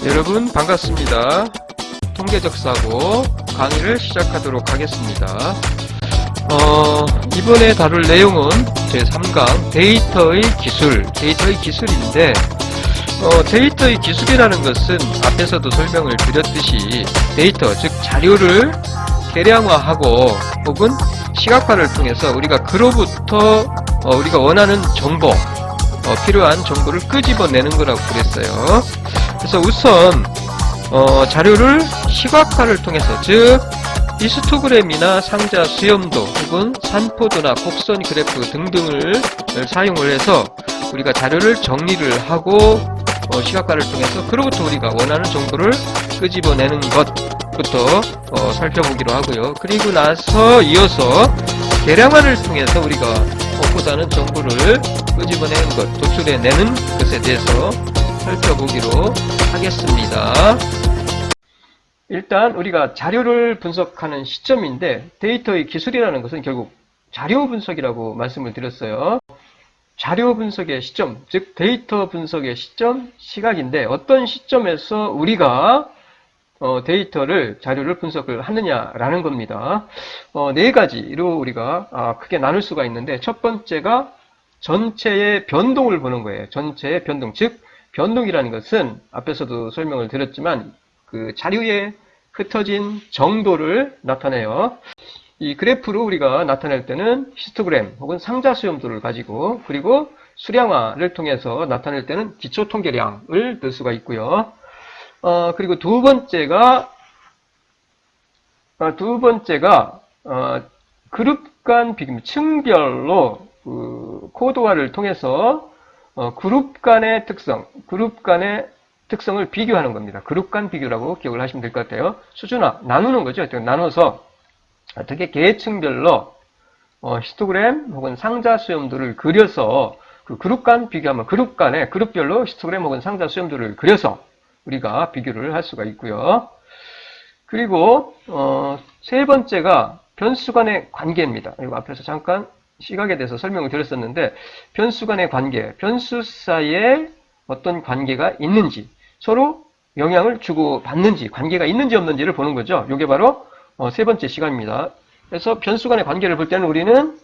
여러분 반갑습니다. 통계적 사고 강의를 시작하도록 하겠습니다. 이번에 다룰 내용은 제3강 데이터의 기술인데 데이터의 기술이라는 것은 앞에서도 설명을 드렸듯이 데이터, 즉 자료를 계량화하고 혹은 시각화를 통해서 우리가 그로부터 우리가 원하는 정보, 필요한 정보를 끄집어내는 거라고 그랬어요. 그래서 우선 자료를 시각화를 통해서, 즉 히스토그램이나 상자 수염도 혹은 산포도나 곡선 그래프 등등을 사용을 해서 우리가 자료를 정리를 하고 시각화를 통해서 그로부터 우리가 원하는 정보를 끄집어내는 것부터 살펴보기로 하고요. 그리고 나서 이어서 계량화를 통해서 우리가 얻고자 하는 정보를 끄집어내는 것, 도출해내는 것에 대해서 살펴보기로 하겠습니다. 일단 우리가 자료를 분석하는 시점인데 데이터의 기술이라는 것은 결국 자료 분석이라고 말씀을 드렸어요. 자료 분석의 시점, 즉 데이터 분석의 시점, 시각인데 어떤 시점에서 우리가 자료를 분석을 하느냐라는 겁니다. 네 가지로 우리가 크게 나눌 수가 있는데 첫 번째가 전체의 변동을 보는 거예요. 전체의 변동, 즉 변동이라는 것은 앞에서도 설명을 드렸지만 그 자료의 흩어진 정도를 나타내요. 이 그래프로 우리가 나타낼 때는 히스토그램 혹은 상자 수염도를 가지고, 그리고 수량화를 통해서 나타낼 때는 기초 통계량을 넣을 수가 있고요. 그리고 두 번째가 그룹 간 비교, 층별로 코드화를 통해서 그룹 간의 특성을 비교하는 겁니다. 그룹 간 비교라고 기억을 하시면 될 것 같아요. 수준화, 나누는 거죠. 나눠서 어떻게 계층별로 히스토그램 혹은 상자 수염도를 그려서 그 그룹 간 비교하면 그룹별로 히스토그램 혹은 상자 수염도를 그려서 우리가 비교를 할 수가 있고요. 그리고 세 번째가 변수 간의 관계입니다. 이거 앞에서 잠깐 시각에 대해서 설명을 드렸었는데 변수 간의 관계, 변수 사이에 어떤 관계가 있는지, 서로 영향을 주고 받는지, 관계가 있는지 없는지를 보는 거죠. 이게 바로 세 번째 시각입니다. 그래서 변수 간의 관계를 볼 때는 우리는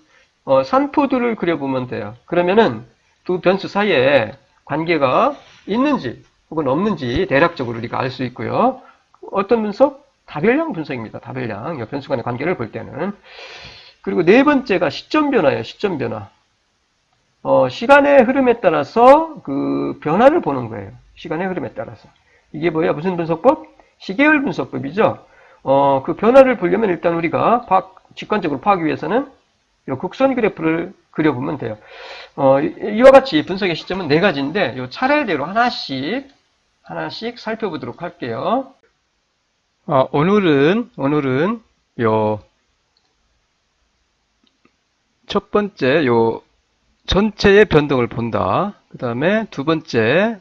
산포도를 그려보면 돼요. 그러면은 두 변수 사이에 관계가 있는지 혹은 없는지 대략적으로 우리가 알 수 있고요. 어떤 분석? 다별량 분석입니다. 다별량. 변수 간의 관계를 볼 때는. 그리고 네 번째가 시점 변화예요. 시점 변화. 시간의 흐름에 따라서 그 변화를 보는 거예요. 시간의 흐름에 따라서. 이게 뭐야? 무슨 분석법? 시계열 분석법이죠. 그 변화를 보려면 일단 우리가 직관적으로 파악하기 위해서는 이 곡선 그래프를 그려보면 돼요. 이와 같이 분석의 시점은 네 가지인데 이 차례대로 하나씩 살펴보도록 할게요. 오늘은 첫 번째 전체의 변동을 본다. 그 다음에 두 번째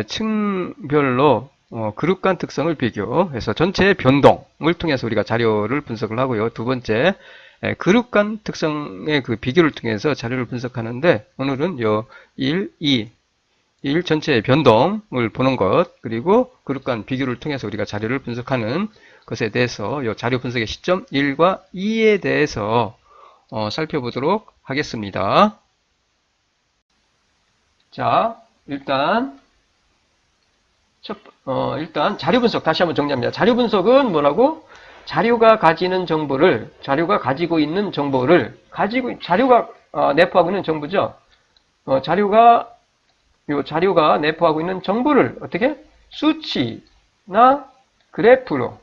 층별로 그룹 간 특성을 비교해서 전체의 변동을 통해서 우리가 자료를 분석을 하고요. 두 번째 그룹 간 특성의 그 비교를 통해서 자료를 분석하는데 오늘은 1, 2, 1 전체의 변동을 보는 것, 그리고 그룹 간 비교를 통해서 우리가 자료를 분석하는 것에 대해서 이 자료 분석의 시점 1과 2에 대해서 살펴보도록 하겠습니다. 자, 일단 자료 분석 다시 한번 정리합니다. 자료 분석은 뭐라고? 자료가 가지고 있는 정보를 자료가 내포하고 있는 정보죠. 자료가 내포하고 있는 정보를 어떻게? 수치나 그래프로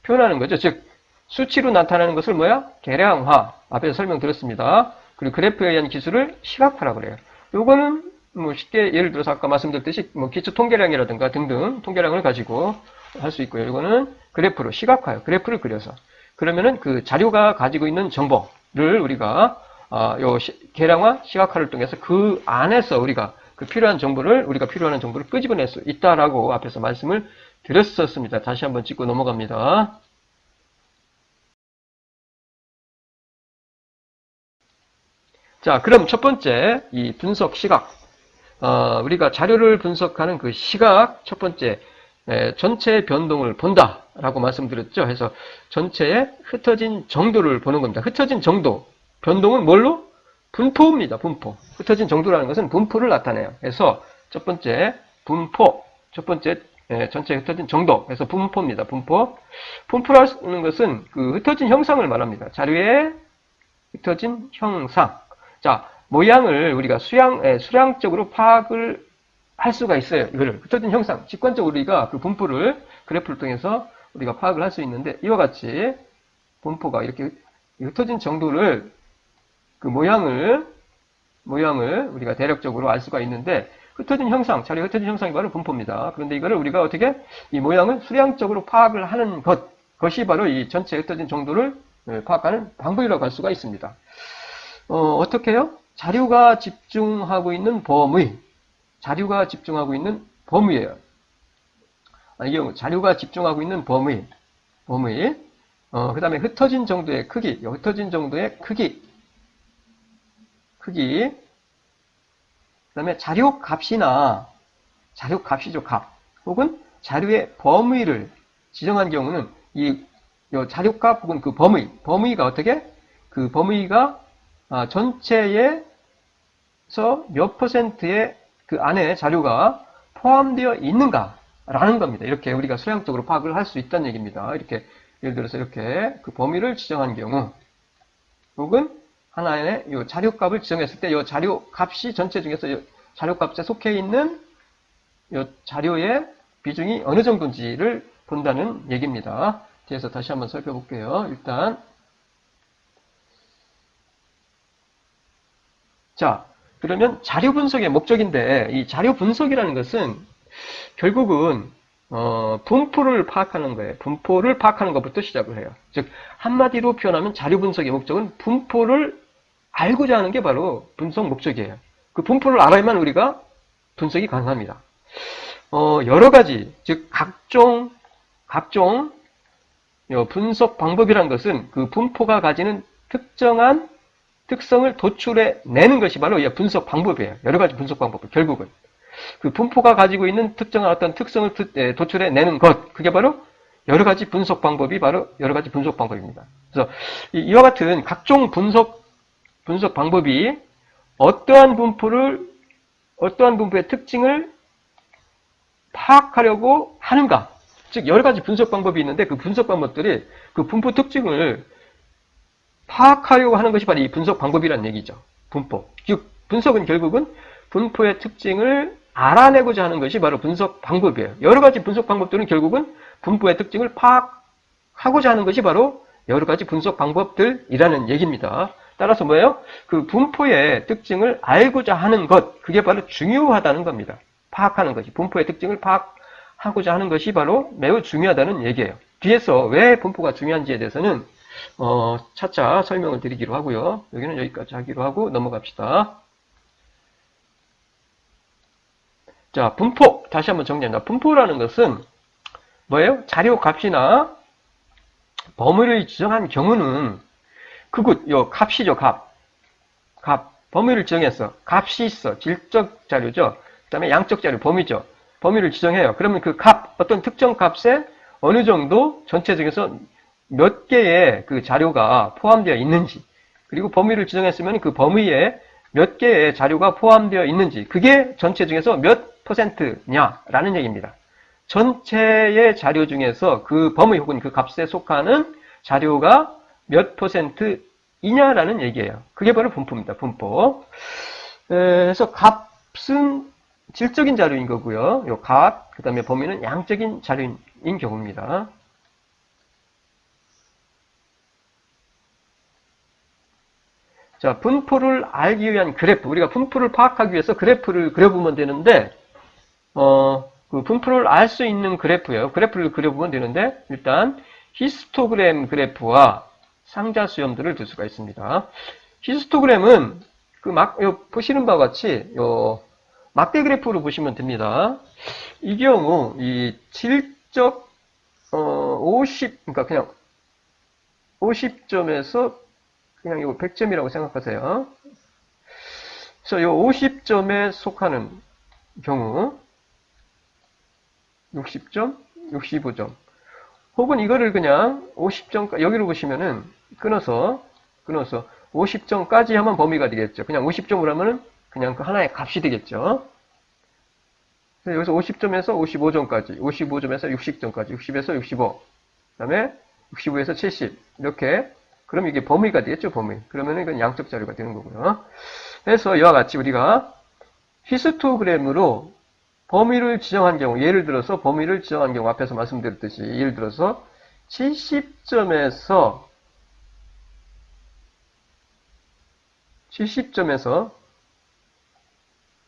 표현하는 거죠. 즉 수치로 나타나는 것을 뭐야? 계량화. 앞에서 설명드렸습니다. 그리고 그래프에 의한 기술을 시각화라고 그래요. 요거는 뭐 쉽게 예를 들어서 아까 말씀드렸듯이 뭐 기초 통계량이라든가 등등 통계량을 가지고 할 수 있고요. 이거는 그래프로 시각화요. 그래프를 그려서. 그러면은 그 자료가 가지고 있는 정보를 우리가 계량화, 시각화를 통해서 그 안에서 우리가 필요한 정보를 끄집어낼 수 있다라고 앞에서 말씀을 드렸었습니다. 다시 한번 짚고 넘어갑니다. 자, 그럼 첫 번째 이 분석 시각. 우리가 자료를 분석하는 그 시각, 첫 번째, 전체의 변동을 본다라고 말씀드렸죠. 그래서 전체의 흩어진 정도를 보는 겁니다. 흩어진 정도, 변동은 뭘로? 분포입니다. 분포. 흩어진 정도라는 것은 분포를 나타내요. 그래서 첫 번째, 분포. 첫 번째, 전체 흩어진 정도. 그래서 분포입니다. 분포. 분포라는 것은 그 흩어진 형상을 말합니다. 자료의 흩어진 형상. 자, 모양을 우리가 수량적으로 파악을 할 수가 있어요. 이거를 흩어진 형상, 직관적으로 우리가 그 분포를 그래프를 통해서 우리가 파악을 할 수 있는데, 이와 같이 분포가 이렇게 흩어진 정도를 그 모양을 우리가 대략적으로 알 수가 있는데, 흩어진 형상, 자료 흩어진 형상이 바로 분포입니다. 그런데 이거를 우리가 어떻게 이 모양을 수량적으로 파악을 하는 것이 바로 이 전체 흩어진 정도를 파악하는 방법이라고 할 수가 있습니다. 어떻게 해요? 자료가 집중하고 있는 범위. 자료가 집중하고 있는 범위예요. 이 경우 자료가 집중하고 있는 범위. 그 다음에 흩어진 정도의 크기. 흩어진 정도의 크기. 그 다음에 자료 값이나 자료 값이죠, 값. 혹은 자료의 범위를 지정한 경우는 이 자료 값 혹은 그 범위가 어떻게? 그 범위가 전체에서 몇 %의 그 안에 자료가 포함되어 있는가라는 겁니다. 이렇게 우리가 수량적으로 파악을 할 수 있다는 얘기입니다. 이렇게 예를 들어서 이렇게 그 범위를 지정한 경우, 혹은 하나의 이 자료 값을 지정했을 때 이 자료 값이 전체 중에서 자료 값에 속해 있는 이 자료의 비중이 어느 정도인지를 본다는 얘기입니다. 뒤에서 다시 한번 살펴볼게요. 일단 자, 그러면 자료 분석의 목적인데, 이 자료 분석이라는 것은 결국은 분포를 파악하는 거예요. 분포를 파악하는 것부터 시작을 해요. 즉 한마디로 표현하면 자료 분석의 목적은 분포를 알고자 하는 게 바로 분석 목적이에요. 그 분포를 알아야만 우리가 분석이 가능합니다. 여러 가지, 즉 각종 분석 방법이라는 것은 그 분포가 가지는 특정한 특성을 도출해 내는 것이 바로 분석 방법이에요. 여러 가지 분석 방법, 결국은. 그 분포가 가지고 있는 특정한 어떤 특성을 도출해 내는 것, 그게 바로 여러 가지 분석 방법이 바로 여러 가지 분석 방법입니다. 그래서 이와 같은 각종 분석 방법이 어떠한 분포의 특징을 파악하려고 하는가. 즉, 여러 가지 분석 방법이 있는데 그 분석 방법들이 그 분포 특징을 파악하려고 하는 것이 바로 이 분석 방법이라는 얘기죠. 분포. 즉, 분석은 결국은 분포의 특징을 알아내고자 하는 것이 바로 분석 방법이에요. 여러 가지 분석 방법들은 결국은 분포의 특징을 파악하고자 하는 것이 바로 여러 가지 분석 방법들이라는 얘기입니다. 따라서 뭐예요? 그 분포의 특징을 알고자 하는 것, 그게 바로 중요하다는 겁니다. 파악하는 것이. 분포의 특징을 파악하고자 하는 것이 바로 매우 중요하다는 얘기예요. 뒤에서 왜 분포가 중요한지에 대해서는 차차 설명을 드리기로 하고요. 여기는 여기까지 하기로 하고 넘어갑시다. 자, 분포. 다시 한번 정리합니다. 분포라는 것은 뭐예요? 자료 값이나 범위를 지정한 경우는 요 값이죠, 값. 범위를 지정했어. 값이 있어. 질적 자료죠. 그 다음에 양적 자료, 범위죠. 범위를 지정해요. 그러면 그 어떤 특정 값에 어느 정도 전체 중에서 몇 개의 그 자료가 포함되어 있는지, 그리고 범위를 지정했으면 그 범위에 몇 개의 자료가 포함되어 있는지, 그게 전체 중에서 몇 %냐라는 얘기입니다. 전체의 자료 중에서 그 범위 혹은 그 값에 속하는 자료가 몇 %이냐라는 얘기예요. 그게 바로 분포입니다. 분포. 그래서 값은 질적인 자료인 거고요. 요 값, 그 다음에 범위는 양적인 자료인 경우입니다. 자, 분포를 알기 위한 그래프. 우리가 분포를 파악하기 위해서 그래프를 그려보면 되는데, 그 분포를 알 수 있는 그래프예요. 그래프를 그려보면 되는데, 일단 히스토그램 그래프와 상자 수염들을 둘 수가 있습니다. 히스토그램은 보시는 바와 같이 막대 그래프로 보시면 됩니다. 이 경우 이 질적 50, 그러니까 그냥 50점에서 그냥 이거 100점이라고 생각하세요. 그래서 이 50점에 속하는 경우 60점, 65점. 혹은 이거를 그냥 50점, 여기로 보시면은 끊어서 50점까지 하면 범위가 되겠죠. 그냥 50점으로 하면은 그냥 그 하나의 값이 되겠죠. 그래서 여기서 50점에서 55점까지, 55점에서 60점까지, 60에서 65, 그 다음에 65에서 70, 이렇게. 그럼 이게 범위가 되겠죠, 범위. 그러면은 이건 양적 자료가 되는 거고요. 그래서 이와 같이 우리가 히스토그램으로 범위를 지정한 경우, 예를 들어서 범위를 지정한 경우, 앞에서 말씀드렸듯이, 예를 들어서 70점에서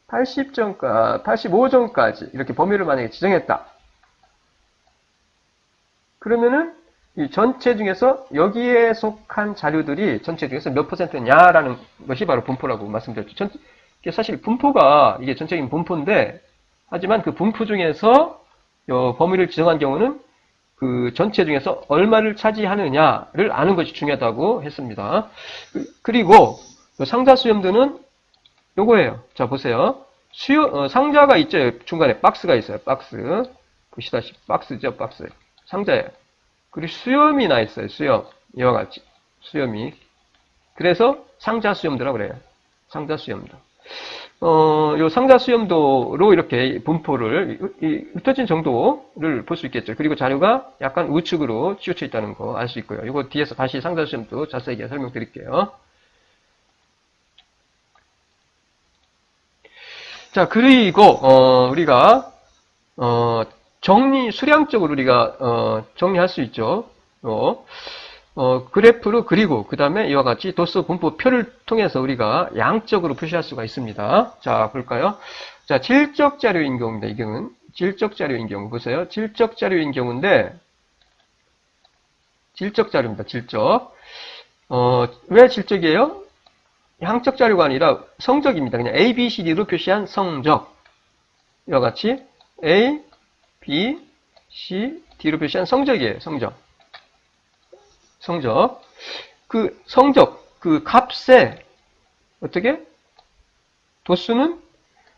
85점까지 이렇게 범위를 만약에 지정했다. 그러면은 이 전체 중에서 여기에 속한 자료들이 전체 중에서 몇 %냐라는 것이 바로 분포라고 말씀드렸죠. 사실 분포가 이게 전체적인 분포인데, 하지만 그 분포 중에서 범위를 지정한 경우는 그 전체 중에서 얼마를 차지하느냐를 아는 것이 중요하다고 했습니다. 그리고 상자 수렴도는 요거예요. 자, 보세요. 상자가 있죠. 중간에 박스가 있어요. 박스. 보시다시피 박스죠. 박스. 상자예요. 그리고 수염이 나 있어요. 수염. 이와 같이. 수염이. 그래서 상자 수염도라고 그래요. 상자 수염도. 요 상자 수염도로 이렇게 분포를, 흩어진 정도를 볼 수 있겠죠. 그리고 자료가 약간 우측으로 치우쳐 있다는 거 알 수 있고요. 이거 뒤에서 다시 상자 수염도 자세하게 설명드릴게요. 자, 그리고, 우리가, 수량적으로 우리가, 정리할 수 있죠. 그래프로 그리고, 그 다음에 이와 같이 도수 분포표를 통해서 우리가 양적으로 표시할 수가 있습니다. 자, 볼까요? 자, 질적 자료인 경우입니다. 이 경우는. 질적 자료인 경우. 보세요. 질적 자료인 경우인데, 질적 자료입니다. 질적. 왜 질적이에요? 양적 자료가 아니라 성적입니다. 그냥 A, B, C, D로 표시한 성적. 이와 같이 A, B, C, D로 표시한 성적이에요. 성적. 그 성적, 그 값에 어떻게? 도수는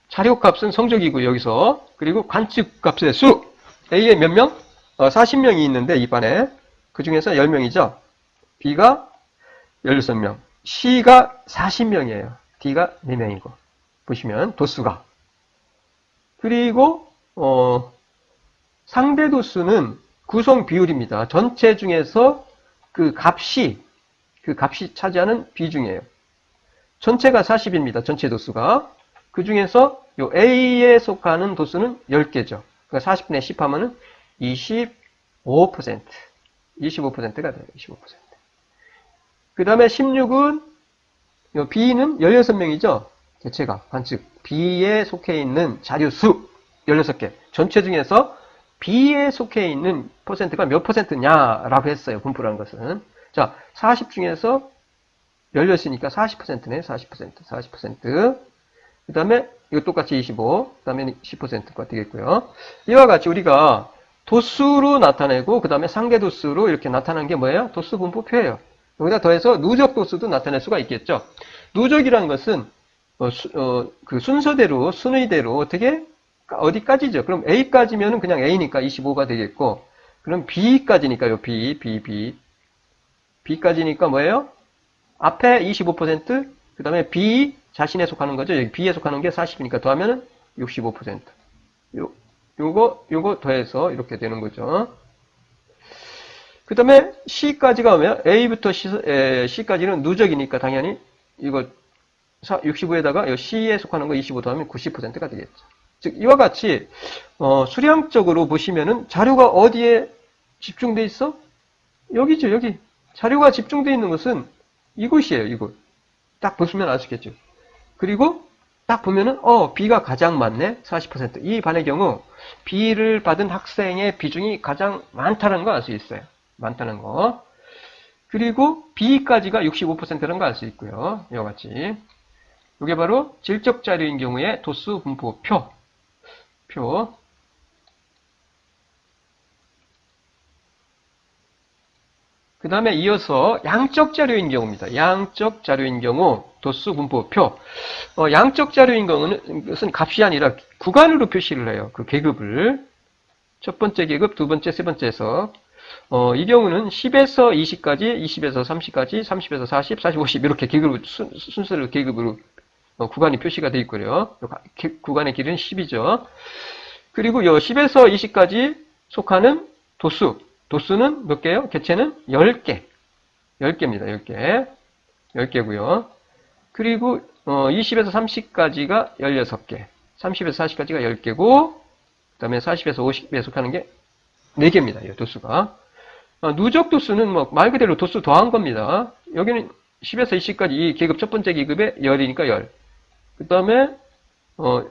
자료값은 성적이고 여기서. 그리고 관측값의 수. A에 몇 명? 40명이 있는데 이 반에. 그 중에서 10명이죠. B가 16명. C가 40명이에요. D가 4명이고. 보시면 도수가. 그리고 상대 도수는 구성 비율입니다. 전체 중에서 그 값이 차지하는 비중이에요. 전체가 40입니다. 전체 도수가. 그 중에서 요 A에 속하는 도수는 10개죠. 그러니까 40분의 10 하면은 25%. 25%가 돼요. 25%. 그 다음에 16은, B는 16명이죠? 개체가, 관측. B에 속해 있는 자료수 16개. 전체 중에서 B에 속해 있는 퍼센트가 몇 %냐라고 했어요. 분포라는 것은. 자, 40 중에서 16이니까 40%네. 40%. 그 다음에 이거 똑같이 25. 그 다음에 10%가 되겠고요. 이와 같이 우리가 도수로 나타내고 그 다음에 상대 도수로 이렇게 나타나는 게 뭐예요? 도수 분포표예요. 여기다 더해서 누적 도수도 나타낼 수가 있겠죠. 누적이라는 것은 그 순서대로, 순위대로 어떻게 어디까지죠? 그럼 A까지면은 그냥 A니까 25가 되겠고, 그럼 B까지니까요. B까지니까 뭐예요? 앞에 25%, 그 다음에 B 자신에 속하는 거죠. 여기 B에 속하는 게 40이니까 더하면은 65%. 요거 더해서 이렇게 되는 거죠. 그 다음에 C까지가 오면 A부터 C까지는 누적이니까 당연히 이거 65에다가 C에 속하는 거 25 더하면 90%가 되겠죠. 즉 이와 같이 수량적으로 보시면은 자료가 어디에 집중돼 있어? 여기죠. 여기. 자료가 집중돼 있는 것은 이곳이에요. 이곳. 딱 보시면 아시겠죠. 그리고 딱 보면은 B가 가장 많네. 40%. 이 반의 경우 B를 받은 학생의 비중이 가장 많다는 거 알 수 있어요. 많다는 거. 그리고 B까지가 65%라는 거 알 수 있고요. 이와 같이. 이게 바로 질적 자료인 경우에 도수 분포 표. 그 다음에 이어서 양적 자료인 경우입니다. 양적 자료인 경우 도수 분포표. 양적 자료인 경우는 이것은 값이 아니라 구간으로 표시를 해요. 그 계급을. 첫 번째 계급, 두 번째, 세 번째에서. 이 경우는 10에서 20까지, 20에서 30까지, 30에서 40, 40, 50 이렇게 계급을 순서를 계급으로 구간이 표시가 되어 있고요. 구간의 길이는 10이죠. 그리고 요 10에서 20까지 속하는 도수. 도수는 몇 개요? 개체는 10개. 10개입니다. 10개. 10개고요. 그리고 20에서 30까지가 16개. 30에서 40까지가 10개고 그 다음에 40에서 50에 속하는 게 4개입니다. 이 도수가. 누적 도수는 뭐 말 그대로 도수 더한 겁니다. 여기는 10에서 20까지 이 계급 첫 번째 계급에 10이니까 10. 그 다음에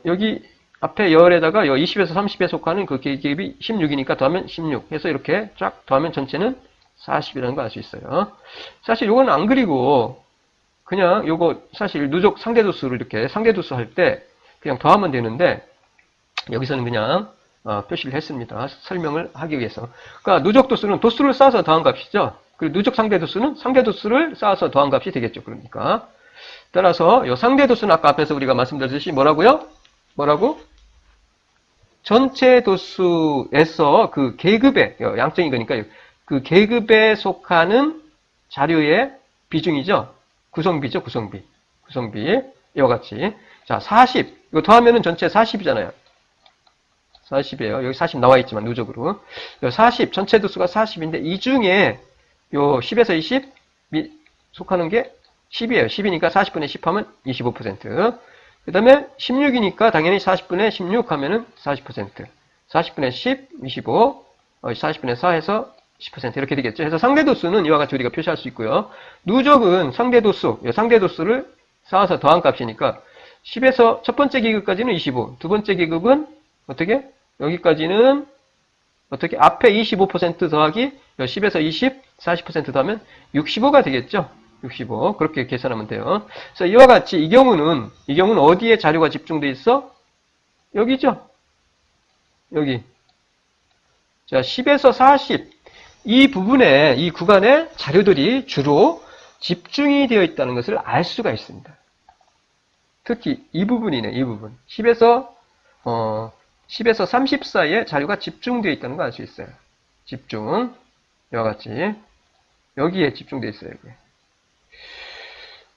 여기 앞에 10에다가 20에서 30에 속하는 그 계급이 16이니까 더하면 16 해서 이렇게 쫙 더하면 전체는 40이라는 걸 알 수 있어요. 사실 요건 안 그리고 그냥 요거 사실 누적 상대도수를 이렇게 상대도수 할 때 그냥 더하면 되는데 여기서는 그냥 표시를 했습니다. 설명을 하기 위해서. 그러니까 누적 도수는 도수를 쌓아서 더한 값이죠. 그리고 누적 상대도수는 상대도수를 쌓아서 더한 값이 되겠죠. 그러니까 따라서 요 상대도수는 아까 앞에서 우리가 말씀드렸듯이 뭐라고요? 뭐라고? 전체 도수에서 그 계급에 양적인 거니까 그 계급에 속하는 자료의 비중이죠. 구성비죠. 구성비. 이와 같이. 자, 40. 이거 더하면은 전체 40이잖아요. 40이에요. 여기 40 나와 있지만 누적으로. 40 전체 도수가 40인데 이 중에 요 10에서 20 속하는 게 10이에요. 10이니까 40분의 10 하면 25%. 그 다음에 16이니까 당연히 40분의 16 하면은 40%. 40분의 10, 25. 40분의 4 해서 10% 이렇게 되겠죠. 그래서 상대도수는 이와 같이 우리가 표시할 수 있고요. 누적은 상대도수, 상대도수를 쌓아서 더한 값이니까 10에서 첫 번째 계급까지는 25. 두 번째 계급은 어떻게? 여기까지는 어떻게? 앞에 25% 더하기 10에서 20, 40% 더하면 65가 되겠죠. 65. 그렇게 계산하면 돼요. 그래서 이와 같이 이 경우는 어디에 자료가 집중돼 있어? 여기죠. 여기. 자, 10에서 40. 이 부분에, 이 구간에 자료들이 주로 집중이 되어 있다는 것을 알 수가 있습니다. 특히 이 부분이네, 이 부분. 10에서 30 사이에 자료가 집중되어 있다는 걸 알 수 있어요. 집중. 이와 같이. 여기에 집중되어 있어요, 여기.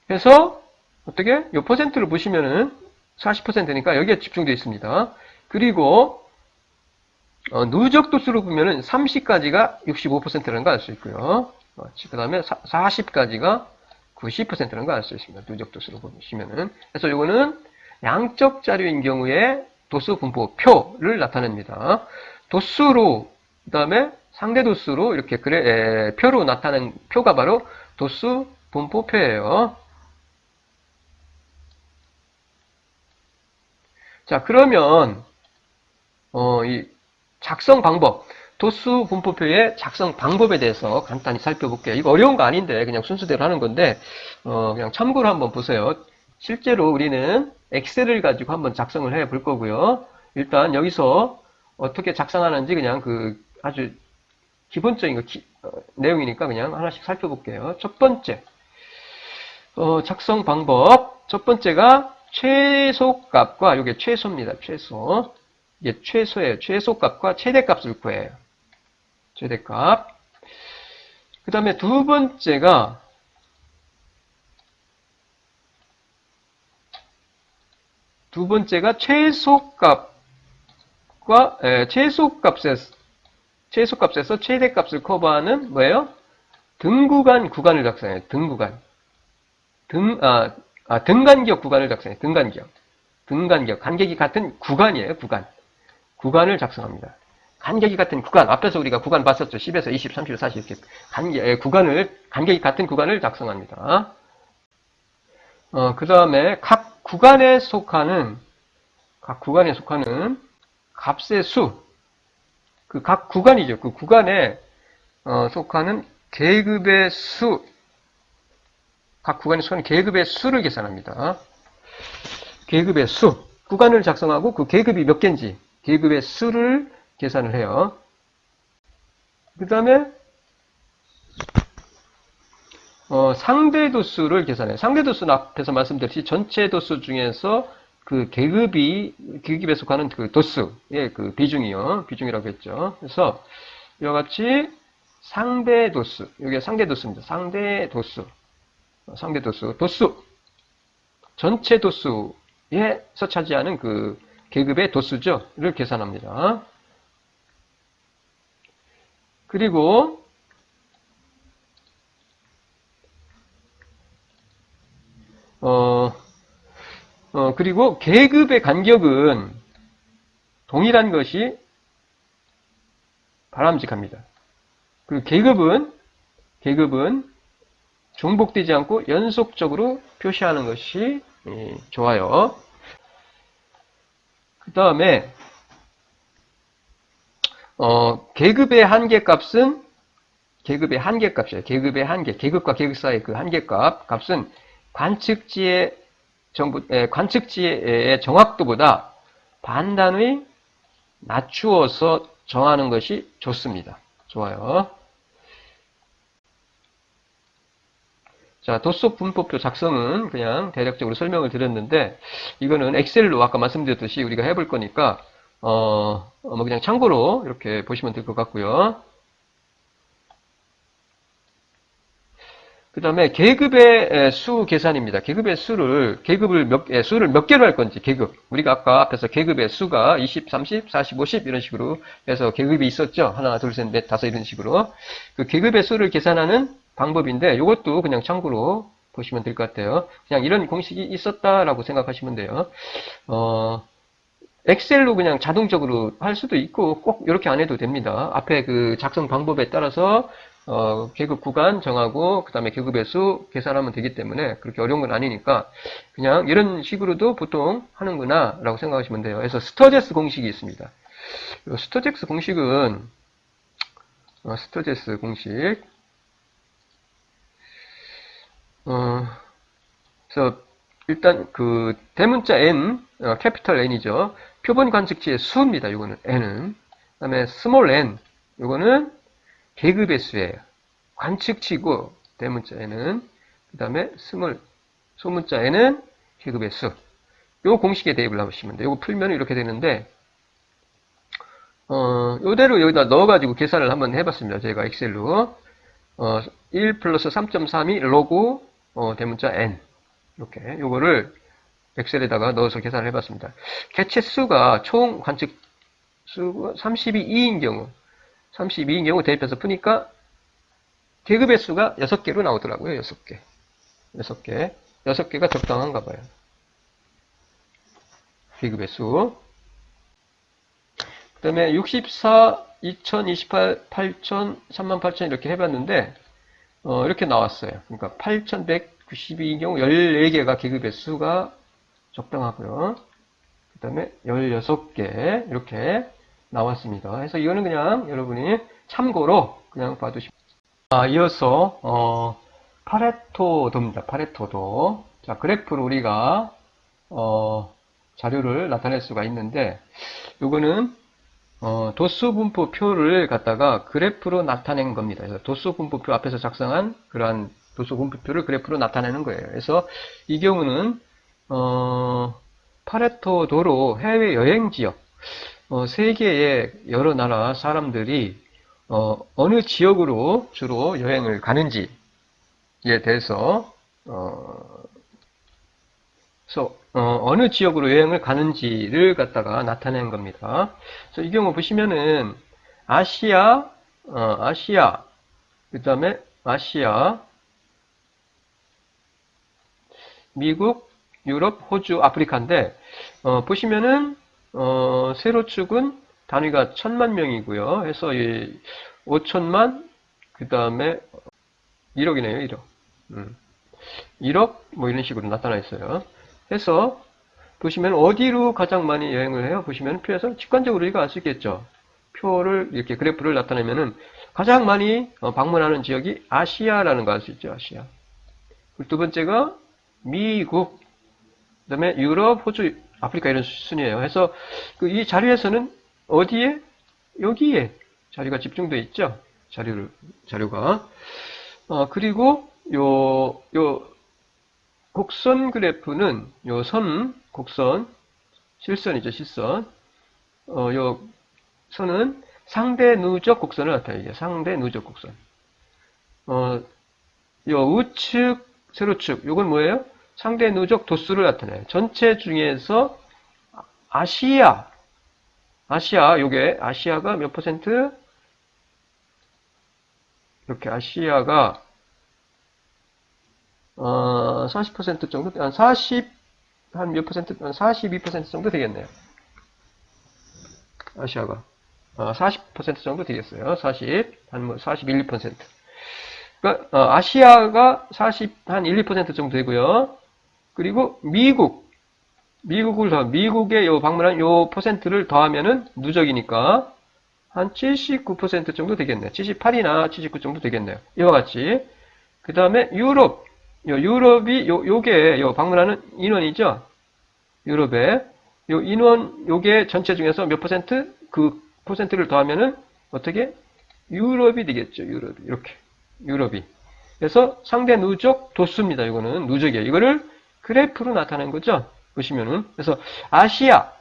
그래서, 어떻게? 이 퍼센트를 보시면은 40%니까 여기에 집중되어 있습니다. 그리고, 누적 도수로 보면은 30까지가 65%라는 걸 알 수 있고요. 그 다음에 40까지가 90%라는 걸 알 수 있습니다. 누적 도수로 보시면은. 그래서 이거는 양적 자료인 경우에 도수 분포표를 나타냅니다. 도수로, 그 다음에 상대 도수로 이렇게 표로 나타낸 표가 바로 도수 분포표예요. 자, 그러면, 이 작성 방법, 도수 분포표의 작성 방법에 대해서 간단히 살펴볼게요. 이거 어려운 거 아닌데 그냥 순서대로 하는 건데 그냥 참고로 한번 보세요. 실제로 우리는 엑셀을 가지고 한번 작성을 해 볼 거고요. 일단 여기서 어떻게 작성하는지 그냥 그 아주 기본적인 내용이니까 그냥 하나씩 살펴볼게요. 첫 번째, 작성 방법. 첫 번째가 최소값과 이게 최소입니다. 최소. 이게 최소예요. 최소값과 최대값을 구해요. 최대값. 그 다음에 두 번째가 최소값과 최소값에서 최대값을 커버하는 뭐예요? 등구간 구간을 작성해요. 등구간. 등간격 구간을 작성해요. 등간격. 간격이 같은 구간이에요. 구간을 작성합니다. 간격이 같은 구간. 앞에서 우리가 구간 봤었죠. 10에서 20, 30, 40 이렇게 간격이 같은 구간을 작성합니다. 그 다음에 각 구간에 속하는 값의 수. 그 각 구간이죠. 그 구간에 속하는 계급의 수. 각 구간에 속하는 계급의 수를 계산합니다. 계급의 수. 구간을 작성하고 그 계급이 몇 개인지 계급의 수를 계산을 해요. 그 다음에 상대 도수를 계산해요. 상대 도수는 앞에서 말씀드렸듯이 전체 도수 중에서 그 계급에 속하는 그 도수의 그 비중이라고 했죠. 그래서 이와 같이 상대 도수, 이게 상대 도수입니다. 상대 도수, 도수, 전체 도수에서 차지하는 그 계급의 도수죠.를 계산합니다. 그리고 그리고 계급의 간격은 동일한 것이 바람직합니다. 그 계급은 중복되지 않고 연속적으로 표시하는 것이 좋아요. 그 다음에 계급의 한계값은 계급의 한계값이에요. 계급의 한계, 계급과 계급 사이의 그 한계값은 관측지의 정확도보다 반단위 낮추어서 정하는 것이 좋습니다. 좋아요. 자, 도수 분포표 작성은 그냥 대략적으로 설명을 드렸는데, 이거는 엑셀로 아까 말씀드렸듯이 우리가 해볼 거니까, 뭐 그냥 참고로 이렇게 보시면 될 것 같고요. 그 다음에 계급의 수 계산입니다. 계급을 몇 개로 할 건지, 우리가 아까 앞에서 계급의 수가 20, 30, 40, 50 이런 식으로 해서 계급이 있었죠. 하나, 둘, 셋, 넷, 다섯 이런 식으로. 그 계급의 수를 계산하는 방법인데, 이것도 그냥 참고로 보시면 될 것 같아요. 그냥 이런 공식이 있었다라고 생각하시면 돼요. 엑셀로 그냥 자동적으로 할 수도 있고, 꼭 이렇게 안 해도 됩니다. 앞에 그 작성 방법에 따라서 계급 구간 정하고 그 다음에 계급의 수 계산하면 되기 때문에 그렇게 어려운 건 아니니까 그냥 이런 식으로도 보통 하는구나 라고 생각하시면 돼요. 그래서 스터제스 공식이 있습니다. 스터제스 공식은 그래서 일단 그 대문자 n, 캐피털 N이죠. 표본 관측치의 수입니다. 이거는 n은. 그 다음에 스몰 n, 이거는 계급의 수예요. 관측치고 대문자 n은. 그 다음에 소문자 n은 계급의 수. 요 공식에 대입을 하시면 돼요. 요거 풀면 이렇게 되는데 요대로 여기다 넣어가지고 계산을 한번 해봤습니다. 저희가 엑셀로 1 플러스 3.32 로그 대문자 n 이렇게 요거를 엑셀에다가 넣어서 계산을 해봤습니다. 개체 수가 총 관측 수가 32인 경우 대입해서 푸니까 계급의 수가 6개로 나오더라고요. 6개. 6개가 적당한가 봐요. 계급의 수. 그 다음에 64, 2028, 8000, 38,000 이렇게 해봤는데 이렇게 나왔어요. 그러니까 8192인 경우 14개가 계급의 수가 적당하고요. 그 다음에 16개 이렇게 나왔습니다. 그래서 이거는 그냥 여러분이 참고로 그냥 봐두시면 이어서 파레토도입니다. 파레토도. 자, 그래프로 우리가 자료를 나타낼 수가 있는데 요거는 도수 분포표를 갖다가 그래프로 나타낸 겁니다. 그래서 도수 분포표 앞에서 작성한 그러한 도수 분포표를 그래프로 나타내는 거예요. 그래서 이 경우는 파레토도로 해외 여행 지역, 세계의 여러 나라 사람들이 어느 지역으로 주로 여행을 가는지에 대해서 어느 지역으로 여행을 가는지를 갖다가 나타낸 겁니다. 그래서 이 경우 보시면은 아시아, 그 다음에 아시아, 미국, 유럽, 호주, 아프리카인데 보시면은 세로축은 단위가 1000만 명이고요. 해서 5천만, 그 다음에 1억이네요. 1억. 1억 뭐 이런 식으로 나타나 있어요. 해서 보시면 어디로 가장 많이 여행을 해요? 보시면 표에서 직관적으로 우리가 알 수 있겠죠. 표를 이렇게 그래프를 나타내면은 가장 많이 방문하는 지역이 아시아라는 거 알 수 있죠. 아시아. 두 번째가 미국, 그 다음에 유럽, 호주, 아프리카 이런 순이에요. 그래서 이 자료에서는 어디에? 여기에 자료가 집중되어 있죠. 자료가. 그리고 요 곡선 그래프는 요 곡선, 실선이죠, 실선. 요 선은 상대 누적 곡선을 나타내요. 상대 누적 곡선. 요 우측, 세로축, 요건 뭐예요? 상대 누적 도수를 나타내요. 전체 중에서 아시아, 요게, 아시아가 몇 퍼센트? 이렇게 아시아가, 40% 정도, 한 몇 퍼센트, 한 42% 정도 되겠네요. 아시아가. 40% 정도 되겠어요. 한 41, 2%. 그러니까, 아시아가 한 1, 2% 정도 되고요. 그리고 미국의 요 방문한 요 퍼센트를 더하면은 누적이니까 한 79% 정도 되겠네요. 78이나 79 정도 되겠네요. 이와 같이. 그 다음에 유럽이 요게 방문하는 인원이죠. 유럽에 요 인원 요게 전체 중에서 몇 퍼센트? 그 퍼센트를 더하면은 어떻게? 유럽이 되겠죠. 유럽이. 그래서 상대 누적 도수입니다. 이거는 누적이에요. 이거를 그래프로 나타낸 거죠. 보시면은. 그래서 아시아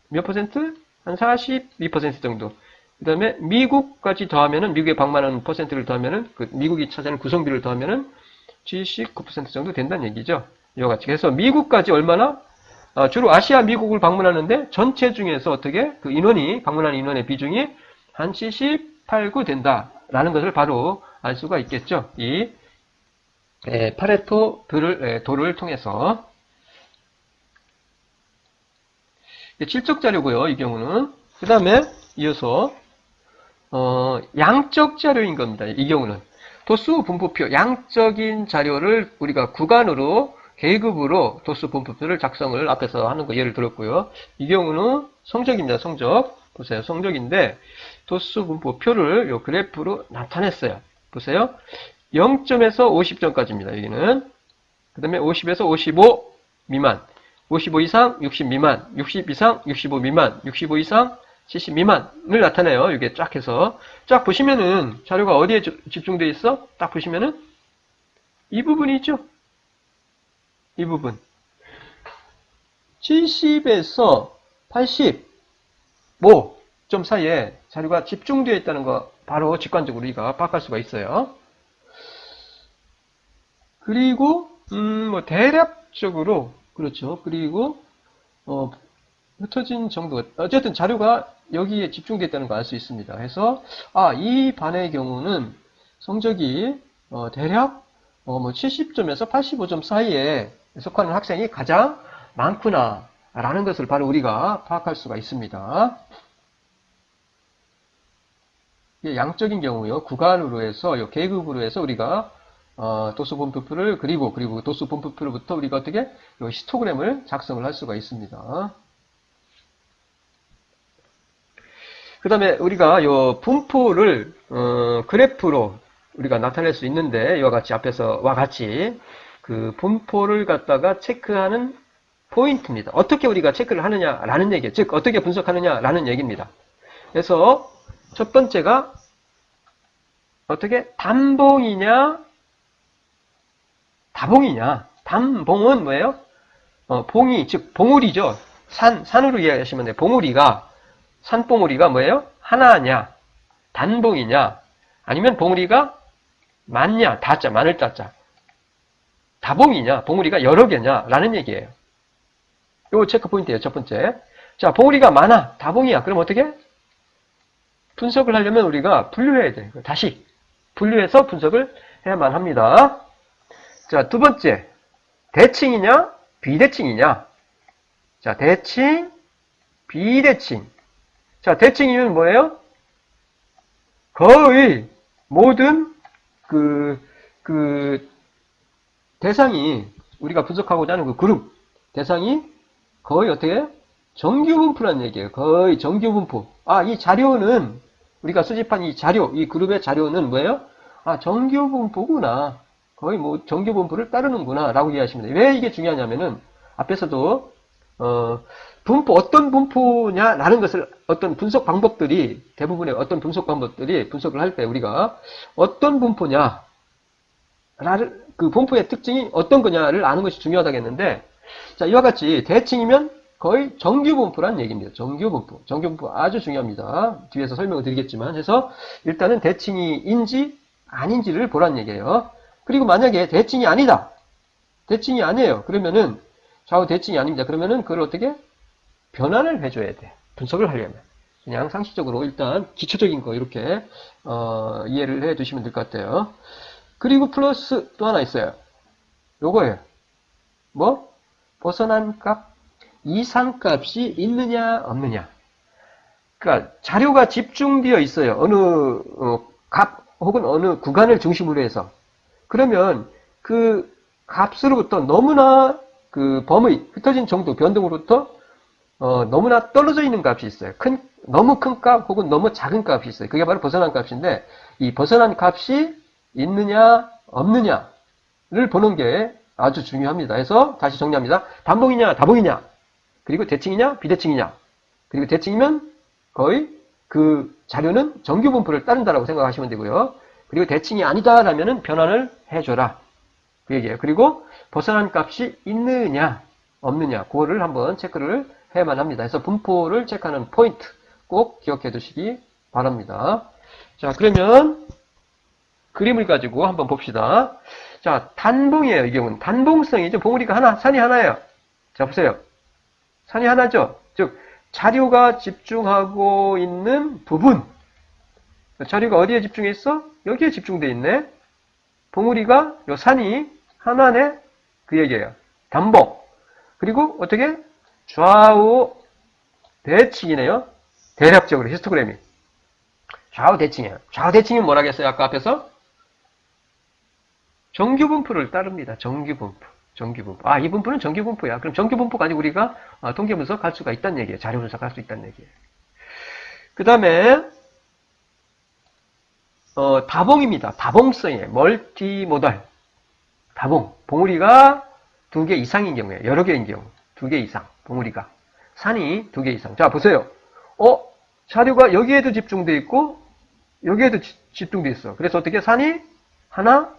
몇 퍼센트? 한 42% 정도. 그 다음에 미국까지 더하면은, 미국에 방문하는 퍼센트를 더하면은, 그 미국이 차지하는 구성비를 더하면은 79% 정도 된다는 얘기죠. 이와 같이. 그래서 미국까지 얼마나? 주로 아시아 미국을 방문하는데 전체 중에서 어떻게? 그 방문하는 인원의 비중이 한 78, 9 된다라는 것을 바로 알 수가 있겠죠. 이 파레토 도를 통해서. 질적 자료고요. 이 경우는. 그 다음에 이어서 양적 자료인 겁니다. 이 경우는. 도수 분포표, 양적인 자료를 우리가 구간으로, 계급으로 도수 분포표를 작성을 앞에서 하는 거 예를 들었고요. 이 경우는 성적입니다. 성적. 보세요. 성적인데 도수 분포표를 요 그래프로 나타냈어요. 보세요. 0점에서 50점까지입니다. 여기는. 그 다음에 50에서 55 미만, 55 이상 60 미만, 60 이상 65 미만, 65 이상 70 미만을 나타내요. 이게 쫙 해서. 쫙 보시면은 자료가 어디에 집중되어 있어? 딱 보시면은 이 부분이 있죠? 이 부분. 70에서 85점 사이에 자료가 집중되어 있다는 거 바로 직관적으로 우리가 파악할 수가 있어요. 그리고 뭐 대략적으로 그렇죠. 그리고 흩어진 정도. 어쨌든 자료가 여기에 집중되어 있다는 거 알 수 있습니다. 그래서 이 반의 경우는 성적이 대략 뭐 70점에서 85점 사이에 속하는 학생이 가장 많구나 라는 것을 바로 우리가 파악할 수가 있습니다. 양적인 경우요. 구간으로 해서 계급으로 해서 우리가 도수 분포표를 그리고 도수 분포표로부터 우리가 어떻게 히스토그램을 작성을 할 수가 있습니다. 그 다음에 우리가 요 분포를 그래프로 우리가 나타낼 수 있는데 이와 같이 그 분포를 갖다가 체크하는 포인트입니다. 어떻게 우리가 체크를 하느냐라는 얘기예요. 즉 어떻게 분석하느냐라는 얘기입니다. 그래서 첫 번째가 어떻게 단봉이냐 다봉이냐. 단봉은 뭐예요? 봉이 즉 봉우리죠. 산으로 이해하시면 돼요. 산봉우리가 뭐예요? 하나냐, 단봉이냐, 아니면 봉우리가 많냐, 다자, 많을 따자. 다봉이냐, 봉우리가 여러 개냐, 라는 얘기예요. 요 체크 포인트예요, 첫 번째. 자, 봉우리가 많아, 다봉이야. 그럼 어떻게? 분석을 하려면 우리가 분류해야 돼요. 다시 분류해서 분석을 해야만 합니다. 자, 두 번째. 대칭이냐, 비대칭이냐. 자, 대칭, 비대칭. 자, 대칭이면 뭐예요? 거의 모든 대상이 우리가 분석하고자 하는 그 그룹 대상이 거의 어떻게 정규분포라는 얘기예요. 거의 정규분포. 이 자료는 우리가 수집한 이 그룹의 자료는 뭐예요? 정규분포구나. 거의 뭐 정규분포를 따르는구나 라고 이해하시면 돼요. 왜 이게 중요하냐면은 앞에서도 어떤 분포냐라는 것을 어떤 분석 방법들이 대부분의 어떤 분석 방법들이 분석을 할 때 우리가 어떤 분포냐 그 분포의 특징이 어떤 거냐를 아는 것이 중요하다겠는데, 자, 이와 같이 대칭이면 거의 정규분포란 얘기입니다. 정규분포. 정규분포 아주 중요합니다. 뒤에서 설명을 드리겠지만, 해서 일단은 대칭이인지 아닌지를 보란 얘기예요. 그리고 만약에 대칭이 아니다. 대칭이 아니에요. 그러면은, 좌우 대칭이 아닙니다. 그러면은 그걸 어떻게? 변환을 해줘야 돼. 분석을 하려면. 그냥 상식적으로 일단 기초적인 거 이렇게, 이해를 해 두시면 될 것 같아요. 그리고 플러스 또 하나 있어요. 요거예요. 뭐? 벗어난 값, 이상값이 있느냐, 없느냐. 그러니까 자료가 집중되어 있어요. 어느 값 혹은 어느 구간을 중심으로 해서. 그러면 그 값으로부터 너무나 그 범위, 흩어진 정도, 변동으로부터 너무나 떨어져 있는 값이 있어요. 너무 큰 값 혹은 너무 작은 값이 있어요. 그게 바로 벗어난 값인데, 이 벗어난 값이 있느냐, 없느냐를 보는 게 아주 중요합니다. 그래서 다시 정리합니다. 단봉이냐, 다봉이냐, 그리고 대칭이냐, 비대칭이냐. 그리고 대칭이면 거의 그 자료는 정규분포를 따른다라고 생각하시면 되고요. 그리고 대칭이 아니다라면은 변환을 해줘라. 그 얘기예요. 그리고 벗어난 값이 있느냐, 없느냐, 그거를 한번 체크를 해야만 합니다. 그래서 분포를 체크하는 포인트 꼭 기억해 두시기 바랍니다. 자, 그러면 그림을 가지고 한번 봅시다. 자, 단봉이에요. 이 경우는 단봉성이죠. 봉우리가 하나, 산이 하나예요. 자, 보세요. 산이 하나죠. 즉 자료가 집중하고 있는 부분. 자료가 어디에 집중해 있어? 여기에 집중돼 있네. 봉우리가 요 산이 하나네. 그 얘기예요. 단봉. 그리고 어떻게? 좌우 대칭이네요. 대략적으로 히스토그램이. 좌우 대칭이에요. 좌우 대칭이 뭐라겠어요? 아까 앞에서? 정규분포를 따릅니다. 정규분포. 정규분포. 아, 이 분포는 정규분포야. 그럼 정규분포 가지고 우리가 통계 분석할 수가 있다는 얘기예요. 자료 분석할 수 있다는 얘기예요. 그 다음에 다봉입니다. 다봉성이에요. 멀티모달. 다봉. 봉우리가 2개 이상인 경우에 여러 개인 경우 2개 이상. 봉우리가. 산이 2개 이상. 자, 보세요. 자료가 여기에도 집중돼 있고 여기에도 집중돼 있어. 그래서 어떻게? 산이 하나,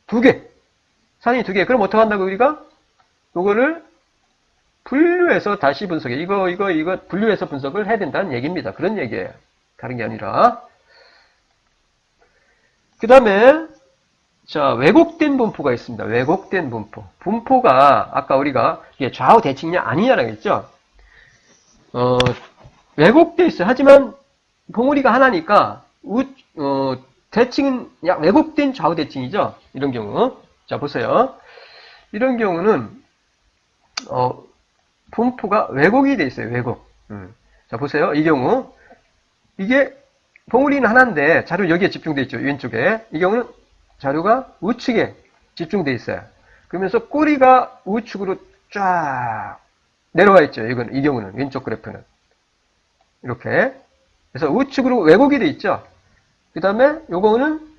2개. 산이 2개. 그럼 어떻게 한다고 우리가? 요거를 분류해서 다시 분석해. 이거 분류해서 분석을 해야 된다는 얘기입니다. 그런 얘기예요. 다른 게 아니라. 그 다음에, 자, 왜곡된 분포가 있습니다. 왜곡된 분포. 분포가, 아까 우리가 이게 좌우 대칭이냐 아니냐라고 했죠? 왜곡돼 있어요. 하지만, 봉우리가 하나니까, 대칭은 약 왜곡된 좌우 대칭이죠? 이런 경우. 자, 보세요. 이런 경우는, 분포가 왜곡이 돼 있어요. 왜곡. 자, 보세요. 이 경우. 이게, 봉우리는 하나인데, 자료 여기에 집중돼 있죠. 왼쪽에. 이 경우는 자료가 우측에 집중돼 있어요. 그러면서 꼬리가 우측으로 쫙 내려와 있죠. 이 경우는. 왼쪽 그래프는. 이렇게. 그래서 우측으로 왜곡이 돼 있죠. 그 다음에 요거는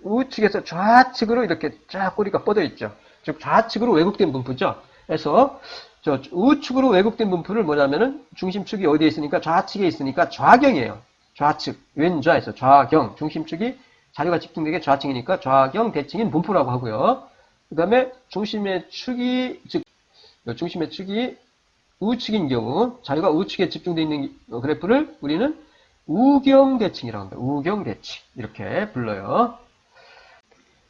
우측에서 좌측으로 이렇게 쫙 꼬리가 뻗어 있죠. 즉 좌측으로 왜곡된 분포죠. 그래서 저 우측으로 왜곡된 분포를 뭐냐면은 중심축이 어디에 있으니까 좌측에 있으니까 좌경이에요. 좌측, 왼좌에서 좌경, 중심축이 자료가 집중되게 좌측이니까 좌경 대칭인 분포라고 하고요. 그 다음에 중심의 축이 우측인 경우 자료가 우측에 집중되어 있는 그래프를 우리는 우경 대칭이라고 합니다. 우경 대칭 이렇게 불러요.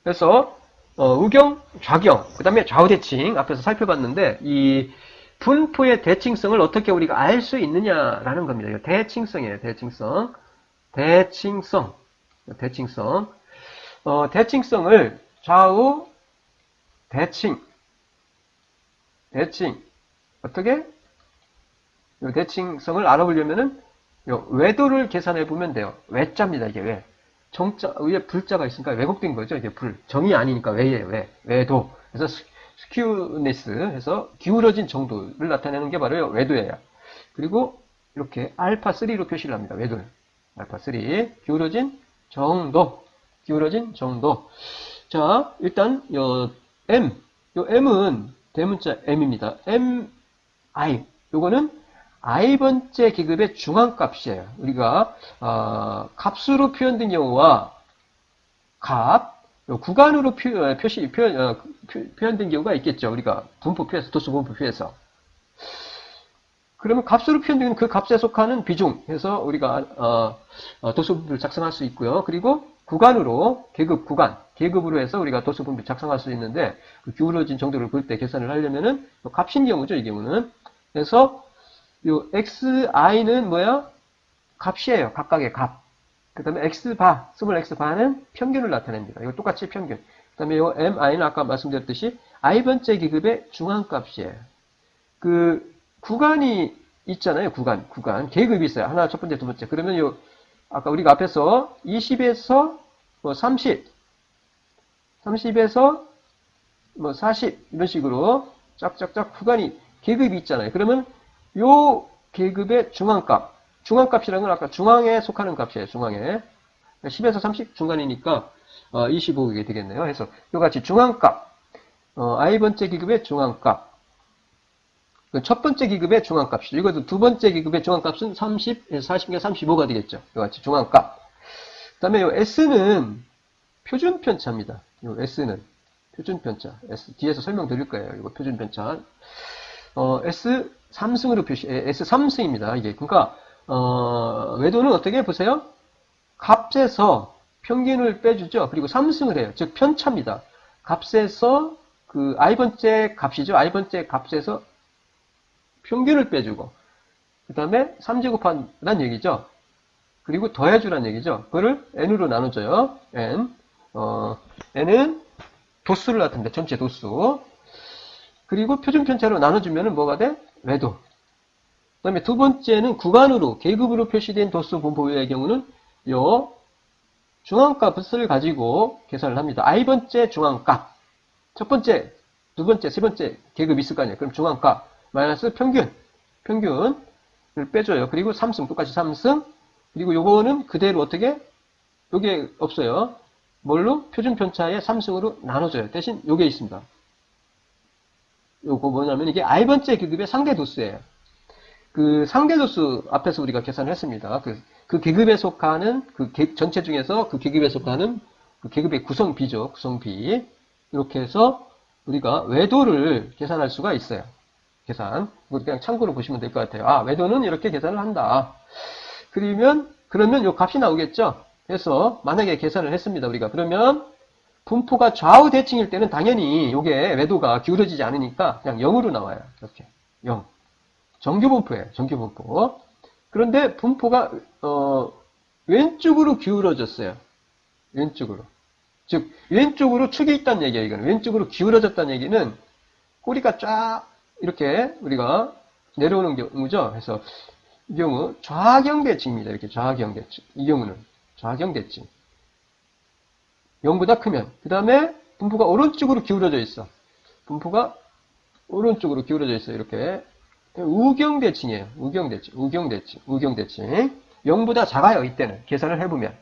그래서 우경, 좌경, 그 다음에 좌우 대칭 앞에서 살펴봤는데 이 분포의 대칭성을 어떻게 우리가 알 수 있느냐라는 겁니다. 이거 대칭성이에요. 대칭성. 대칭성을 좌우 대칭 어떻게? 이 대칭성을 알아보려면은 요 외도를 계산해 보면 돼요. 외자입니다. 이게 왜? 정자 위에 불자가 있으니까 왜곡된 거죠. 이게 정이 아니니까 왜예요. 외도. 그래서 스큐니스 해서 기울어진 정도를 나타내는 게 바로 외도예요. 그리고 이렇게 알파3로 표시를 합니다. 외도는 알파3 기울어진 정도. 자, 일단 요 M은 대문자 M입니다. MI 요거는 i번째 계급의 중앙값이에요. 우리가 값으로 표현된 경우와 값, 요 구간으로 표현된 경우가 있겠죠. 우리가 분포표에서, 도수 분포표에서. 그러면 값으로 표현되는 그 값에 속하는 비중 해서 우리가 도수 분포를 작성할 수 있고요. 그리고 구간으로 계급으로 해서 우리가 도수 분포를 작성할 수 있는데 그 기울어진 정도를 볼 때 계산을 하려면은 값인 경우죠, 이 경우는. 그래서 요 xi는 뭐야? 값이에요. 각각의 값. 그 다음에 x바, 스몰 x바는 평균을 나타냅니다. 이거 똑같이 평균. 그 다음에 요 mi는 아까 말씀드렸듯이 i번째 계급의 중앙값이에요. 그 구간이 있잖아요. 구간. 계급이 있어요. 하나, 첫 번째, 두 번째. 그러면 요 아까 우리가 앞에서 20에서 뭐 30에서 뭐 40 이런 식으로 짝짝짝 구간이 계급이 있잖아요. 그러면 요 계급의 중앙값이라는 건 아까 중앙에 속하는 값이에요. 중앙에 10에서 30 중간이니까 25게 되겠네요. 그래서 요같이 중앙값 i번째 계급의 중앙값 첫 번째 계급의 중앙값이죠. 이것도 두 번째 계급의 중앙값은 30에서 40에서 35가 되겠죠. 요같이 중앙값. 그 다음에 요 S는 표준편차입니다. 요 S는 표준편차. S 뒤에서 설명드릴 거예요. 이거 표준편차. S 3승으로 S 3승입니다. 이게 그러니까 외도는 어떻게 보세요? 값에서 평균을 빼주죠. 그리고 3승을 해요. 즉 편차입니다. 값에서 그 i번째 값이죠. i번째 값에서 평균을 빼주고 그 다음에 3제곱한다는 얘기죠. 그리고 더해주란 얘기죠. 그거를 n으로 나눠줘요. n은 도수를 나타낸다. 전체 도수. 그리고 표준편차로 나눠주면 뭐가 돼? 외도. 그 다음에 두 번째는 구간으로, 계급으로 표시된 도수 분포의 경우는 요 중앙값을 가지고 계산을 합니다. i번째 중앙값. 첫 번째, 두 번째, 세 번째 계급이 있을 거 아니에요. 그럼 중앙값 마이너스 평균을 빼줘요. 그리고 3승, 똑같이 3승. 그리고 요거는 그대로 어떻게? 요게 없어요. 뭘로? 표준편차의 3승으로 나눠줘요. 대신 요게 있습니다. 요거 뭐냐면 이게 i번째 계급의 상대도수예요. 그 상대도수 앞에서 우리가 계산을 했습니다. 그 계급에 속하는 전체 중에서 그 계급에 속하는 그 계급의 구성비죠. 구성비. 이렇게 해서 우리가 외도를 계산할 수가 있어요. 계산. 이거 그냥 참고로 보시면 될 것 같아요. 외도는 이렇게 계산을 한다. 그러면 요 값이 나오겠죠? 그래서 만약에 계산을 했습니다. 우리가. 그러면 분포가 좌우 대칭일 때는 당연히 요게 외도가 기울어지지 않으니까 그냥 0으로 나와요. 이렇게. 0. 정규분포예요. 정규분포. 그런데 분포가 왼쪽으로 기울어졌어요. 왼쪽으로. 즉 왼쪽으로 축이 있다는 얘기예요. 이거는. 왼쪽으로 기울어졌다는 얘기는 꼬리가 쫙 이렇게 우리가 내려오는 경우죠. 그래서 이 경우 좌경대칭입니다. 이렇게 좌경대칭. 이 경우는 좌경대칭. 0보다 크면. 그 다음에 분포가 오른쪽으로 기울어져 있어. 분포가 오른쪽으로 기울어져 있어요. 이렇게. 우경대칭이에요. 우경대칭. 0보다 작아요. 이때는. 계산을 해보면.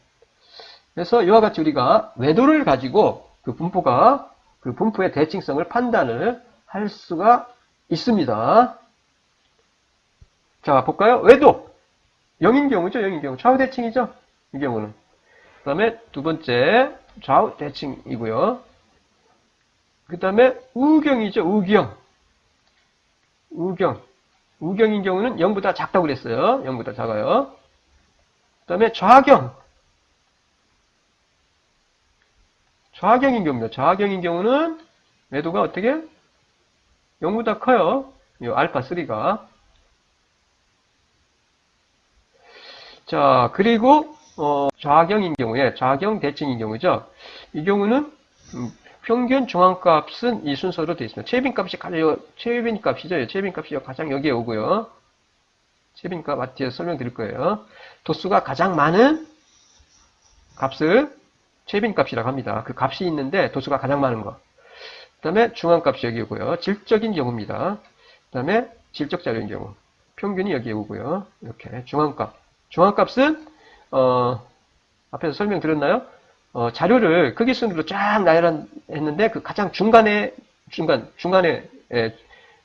그래서 이와 같이 우리가 외도를 가지고 그 분포의 대칭성을 판단을 할 수가 있습니다. 자, 볼까요? 외도. 0인 경우죠. 0인 경우. 좌우 대칭이죠. 이 경우는. 그 다음에 두 번째 좌우 대칭이고요. 그 다음에 우경이죠. 우경인 경우는 0보다 작다고 그랬어요. 0보다 작아요. 그 다음에 좌경인 경우입니다. 좌경인 경우는 외도가 어떻게? 0보다 커요. 이 알파3가. 자, 그리고 좌경인 경우에 좌경 대칭인 경우죠. 이 경우는 평균 중앙값은 이 순서로 되어 있습니다. 최빈값이 최빈값이죠. 최빈값이 가장 여기에 오고요. 최빈값 앞뒤에서 설명드릴 거예요. 도수가 가장 많은 값을 최빈값이라고 합니다. 그 값이 있는데 도수가 가장 많은 거. 그 다음에 중앙값이 여기 오고요. 질적인 경우입니다. 그 다음에 질적 자료인 경우. 평균이 여기에 오고요. 이렇게 중앙값은 앞에서 설명드렸나요? 자료를 크기 순으로 쫙 나열했는데 그 가장 중간에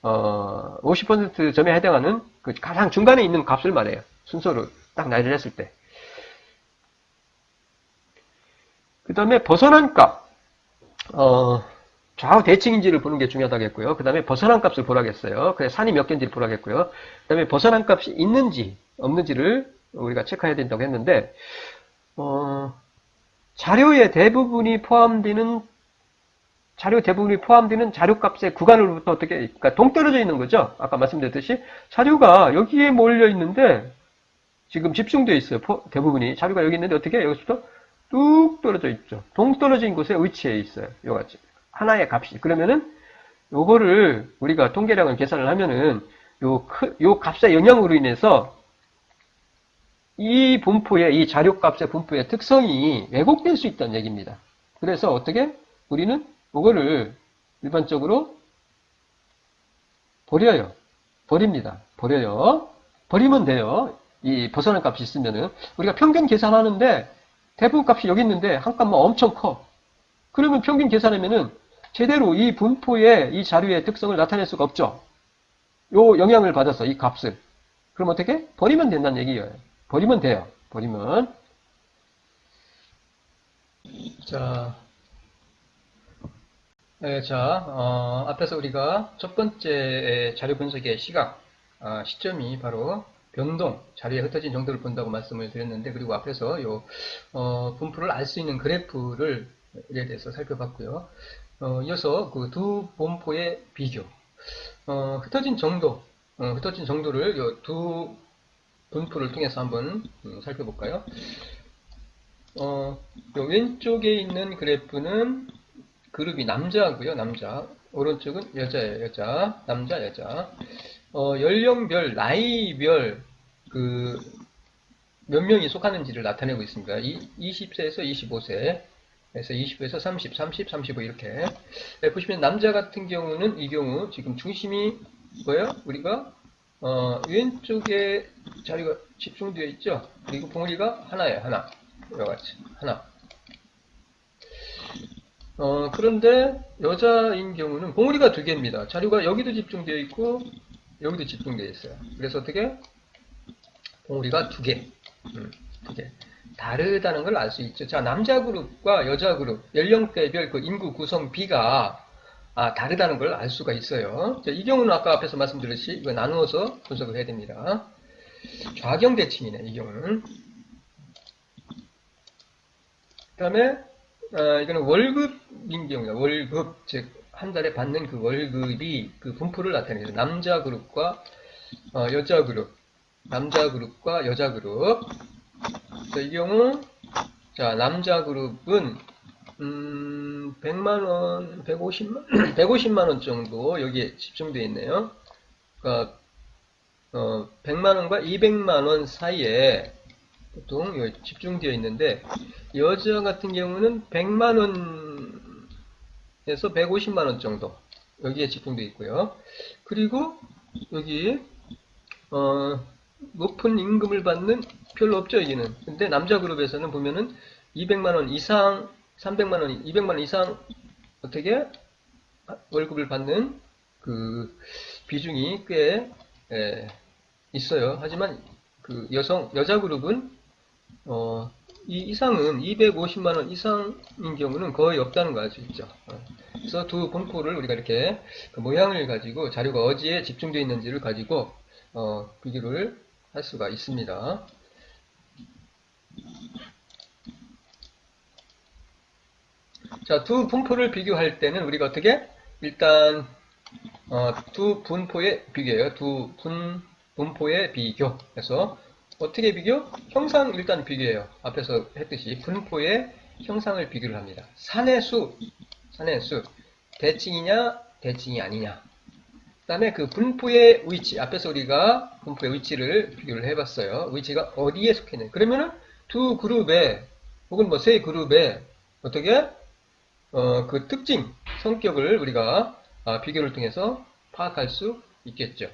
50% 점에 해당하는 그 가장 중간에 있는 값을 말해요. 순서로 딱 나열을 했을 때. 그 다음에 벗어난 값. 어, 좌우 대칭인지를 보는 게 중요하다겠고요. 그 다음에 벗어난 값을 보라겠어요. 그래 산이 몇 개인지를 보라겠고요. 그 다음에 벗어난 값이 있는지 없는지를 우리가 체크해야 된다고 했는데 어, 자료 대부분이 포함되는 자료값의 구간으로부터 어떻게, 그러니까 동떨어져 있는 거죠. 아까 말씀드렸듯이 자료가 여기에 몰려 있는데 지금 집중되어 있어요. 대부분이 자료가 여기 있는데 어떻게 여기서부터 뚝 떨어져 있죠. 동떨어진 곳에 위치해 있어요. 요같이 하나의 값이. 그러면은 요거를 우리가 통계량을 계산을 하면은 요 값의 영향으로 인해서 이 자료값의 분포의 특성이 왜곡될 수 있다는 얘기입니다. 그래서 어떻게 우리는 이거를 일반적으로 버립니다. 버리면 돼요. 이 벗어난 값이 있으면은 우리가 평균 계산하는데 대부분 값이 여기 있는데 한 값만 엄청 커. 그러면 평균 계산하면은 제대로 이 분포의 이 자료의 특성을 나타낼 수가 없죠. 요 영향을 받아서 이 값을. 그럼 어떻게? 버리면 된다는 얘기예요. 버리면 돼요. 버리면. 자, 앞에서 우리가 첫 번째 자료 분석의 시점이 바로 변동, 자료에 흩어진 정도를 본다고 말씀을 드렸는데, 그리고 앞에서 분포를 알 수 있는 그래프를 에 대해서 살펴봤고요. 이어서 그 두 분포의 비교, 흩어진 정도를 이 두 분포를 통해서 한번 살펴볼까요? 왼쪽에 있는 그래프는 그룹이 남자고요, 남자. 오른쪽은 여자예요, 여자. 남자, 여자. 연령별, 나이별, 몇 명이 속하는지를 나타내고 있습니다. 20세에서 25세, 에서 20에서 30, 30, 35 이렇게. 보시면 남자 같은 경우는 이 경우 지금 중심이 뭐예요? 우리가 왼쪽에 자리가 집중되어 있죠. 그리고 봉우리가 하나예요, 하나. 이와 같이 하나. 그런데 여자인 경우는 봉우리가 두 개입니다. 자료가 여기도 집중되어 있고 여기도 집중되어 있어요. 그래서 어떻게? 봉우리가 두 개. 두 개. 다르다는 걸 알 수 있죠. 자, 남자 그룹과 여자 그룹, 연령대별 그 인구 구성 비가 다르다는 걸 알 수가 있어요. 자, 이 경우는 아까 앞에서 말씀드렸듯이 이거 나누어서 분석을 해야 됩니다. 좌경 대칭이네, 이 경우는. 그 다음에 이거는 월급인 경우입니다. 월급, 즉 한 달에 받는 그 월급이 그 분포를 나타내죠. 남자 그룹과 여자 그룹, 남자 그룹과 여자 그룹. 자, 이 경우 남자 그룹은 100만원, 150만원 정도 여기에 집중되어 있네요. 그러니까 100만원과 200만원 사이에 보통 집중되어 있는데 여자 같은 경우는 100만원에서 150만원 정도 여기에 집중되어 있고요. 그리고 여기 높은 임금을 받는 별로 없죠, 여기는. 근데 남자 그룹에서는 보면은 200만원 이상, 300만원, 200만원 이상 어떻게 월급을 받는 그 비중이 꽤 있어요. 하지만 그 여자 그룹은 이 이상은 250만원 이상인 경우는 거의 없다는 거 알 수 있죠. 그래서 두 분포를 우리가 이렇게 그 모양을 가지고 자료가 어디에 집중되어 있는지를 가지고 비교를 할 수가 있습니다. 자, 두 분포를 비교할 때는 우리가 어떻게? 일단 두 분포의 비교예요. 두 분포의 비교. 그래서 어떻게 비교? 형상 일단 비교해요. 앞에서 했듯이 분포의 형상을 비교를 합니다. 산의 수, 대칭이냐, 대칭이 아니냐. 그 다음에 그 분포의 위치, 앞에서 우리가 분포의 위치를 비교를 해봤어요. 위치가 어디에 속해 있냐. 그러면은 두 그룹에, 혹은 뭐 세 그룹에 어떻게? 그 특징, 성격을 우리가 비교를 통해서 파악할 수 있겠죠.